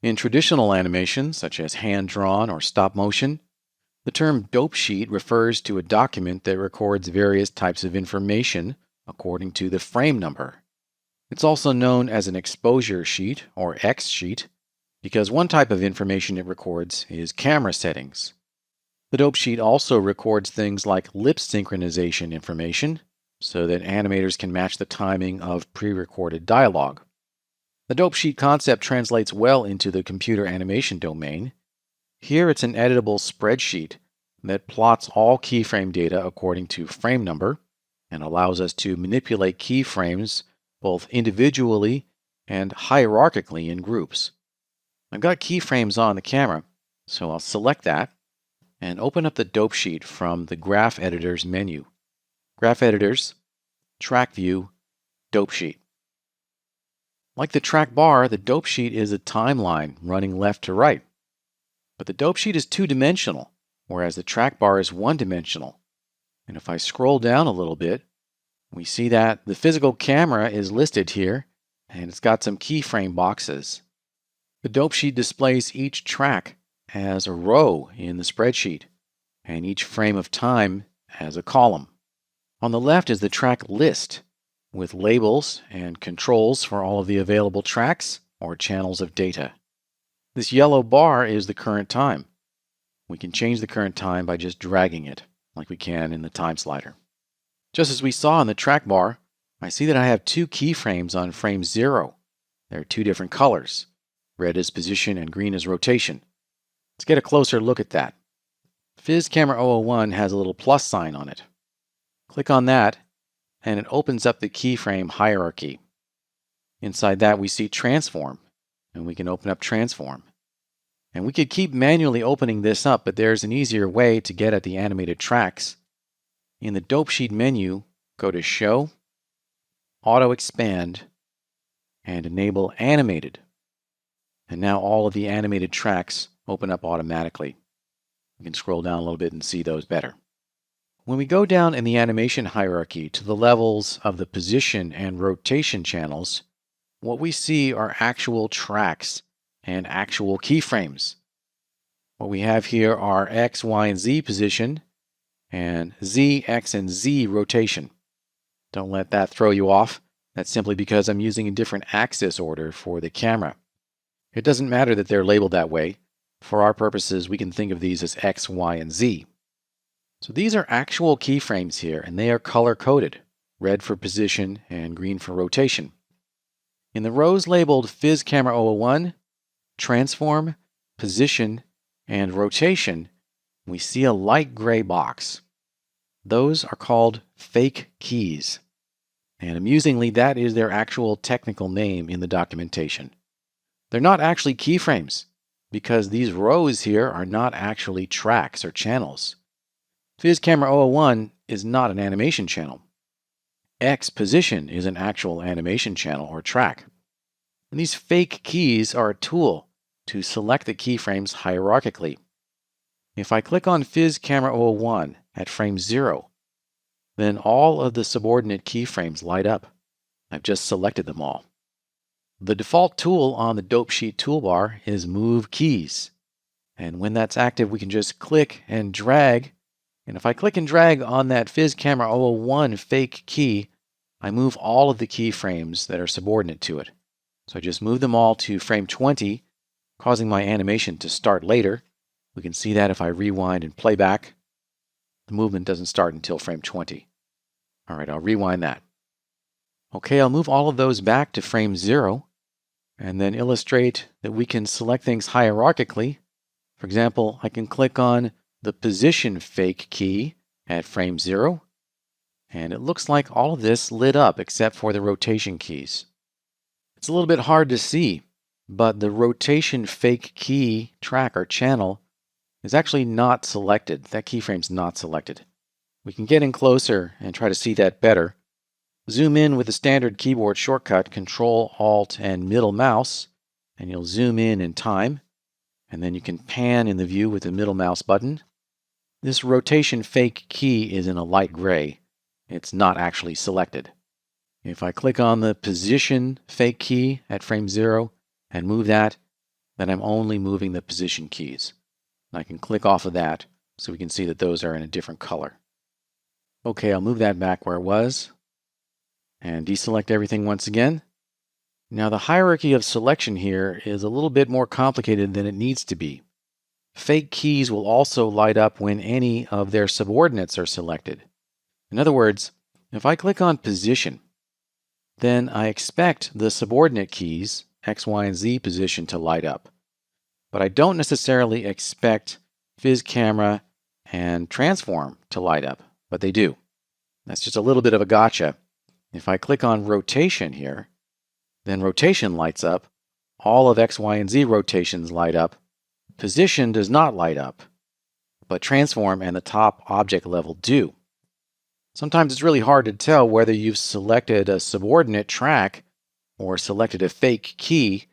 In traditional animation, such as hand-drawn or stop-motion, the term dope sheet refers to a document that records various types of information according to the frame number. It's also known as an exposure sheet or X sheet because one type of information it records is camera settings. The dope sheet also records things like lip synchronization information so that animators can match the timing of pre-recorded dialogue. The dope sheet concept translates well into the computer animation domain. Here it's an editable spreadsheet that plots all keyframe data according to frame number and allows us to manipulate keyframes both individually and hierarchically in groups. I've got keyframes on the camera, so I'll select that and open up the dope sheet from the Graph Editors menu. Graph Editors, Track View, Dope Sheet. Like the track bar, the dope sheet is a timeline running left to right. But the dope sheet is two-dimensional, whereas the track bar is one-dimensional. And if I scroll down a little bit, we see that the physical camera is listed here, and it's got some keyframe boxes. The dope sheet displays each track as a row in the spreadsheet, and each frame of time as a column. On the left is the track list, with labels and controls for all of the available tracks or channels of data. This yellow bar is the current time. We can change the current time by just dragging it, like we can in the time slider. Just as we saw in the track bar, I see that I have two keyframes on frame 0. They're two different colors. Red is position and green is rotation. Let's get a closer look at that. Phys Camera 001 has a little plus sign on it. Click on that, and it opens up the keyframe hierarchy. Inside that, we see Transform, and we can open up Transform. And we could keep manually opening this up, but there's an easier way to get at the animated tracks. In the Dope Sheet menu, go to Show, Auto Expand, and enable Animated. And now all of the animated tracks open up automatically. You can scroll down a little bit and see those better. When we go down in the animation hierarchy to the levels of the position and rotation channels, what we see are actual tracks and actual keyframes. What we have here are X, Y, and Z position and Z, X, and Z rotation. Don't let that throw you off. That's simply because I'm using a different axis order for the camera. It doesn't matter that they're labeled that way. For our purposes, we can think of these as X, Y, and Z. So these are actual keyframes here, and they are color-coded, red for position and green for rotation. In the rows labeled Phys Camera 001, Transform, Position, and Rotation, we see a light gray box. Those are called fake keys. And amusingly, that is their actual technical name in the documentation. They're not actually keyframes, because these rows here are not actually tracks or channels. Phys Camera 001 is not an animation channel. X position is an actual animation channel or track. And these fake keys are a tool to select the keyframes hierarchically. If I click on Phys Camera 001 at frame 0, then all of the subordinate keyframes light up. I've just selected them all. The default tool on the Dope Sheet toolbar is Move Keys. And when that's active, we can just click and drag. And if I click and drag on that Phys Camera 001 fake key, I move all of the keyframes that are subordinate to it. So I just move them all to frame 20, causing my animation to start later. We can see that if I rewind and play back. The movement doesn't start until frame 20. All right, I'll rewind that. Okay, I'll move all of those back to frame 0 and then illustrate that we can select things hierarchically. For example, I can click on the position fake key at frame 0, and it looks like all of this lit up except for the rotation keys. It's a little bit hard to see, but the rotation fake key track or channel is actually not selected. That keyframe's not selected. We can get in closer and try to see that better. Zoom in with the standard keyboard shortcut, Control, Alt, and middle mouse, and you'll zoom in time. And then you can pan in the view with the middle mouse button. This rotation fake key is in a light gray. It's not actually selected. If I click on the position fake key at frame 0 and move that, then I'm only moving the position keys. And I can click off of that so we can see that those are in a different color. Okay, I'll move that back where it was and deselect everything once again. Now the hierarchy of selection here is a little bit more complicated than it needs to be. Fake keys will also light up when any of their subordinates are selected. In other words, if I click on Position, then I expect the subordinate keys, X, Y, and Z position, to light up. But I don't necessarily expect Phys Camera and Transform to light up, but they do. That's just a little bit of a gotcha. If I click on Rotation here, then Rotation lights up. All of X, Y, and Z rotations light up. Position does not light up, but Transform and the top object level do. Sometimes it's really hard to tell whether you've selected a subordinate track or selected a fake key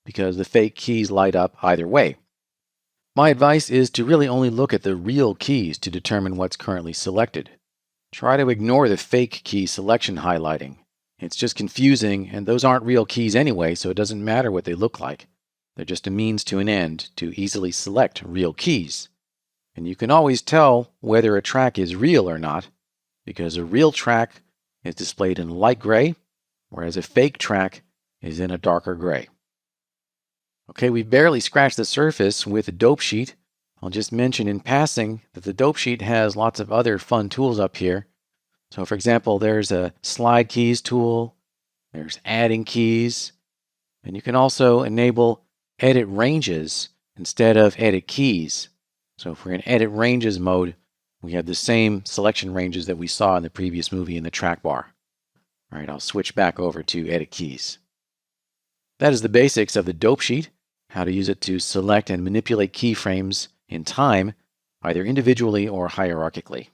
because the fake keys light up either way. My advice is to really only look at the real keys to determine what's currently selected. Try to ignore the fake key selection highlighting. It's just confusing, and those aren't real keys anyway, so it doesn't matter what they look like. They're just a means to an end to easily select real keys. And you can always tell whether a track is real or not, because a real track is displayed in light gray, whereas a fake track is in a darker gray. Okay, we've barely scratched the surface with the dope sheet. I'll just mention in passing that the dope sheet has lots of other fun tools up here. So for example, there's a slide keys tool, there's adding keys, and you can also enable edit ranges instead of edit keys. So if we're in edit ranges mode, we have the same selection ranges that we saw in the previous movie in the track bar. All right, I'll switch back over to edit keys. That is the basics of the dope sheet, how to use it to select and manipulate keyframes in time, either individually or hierarchically.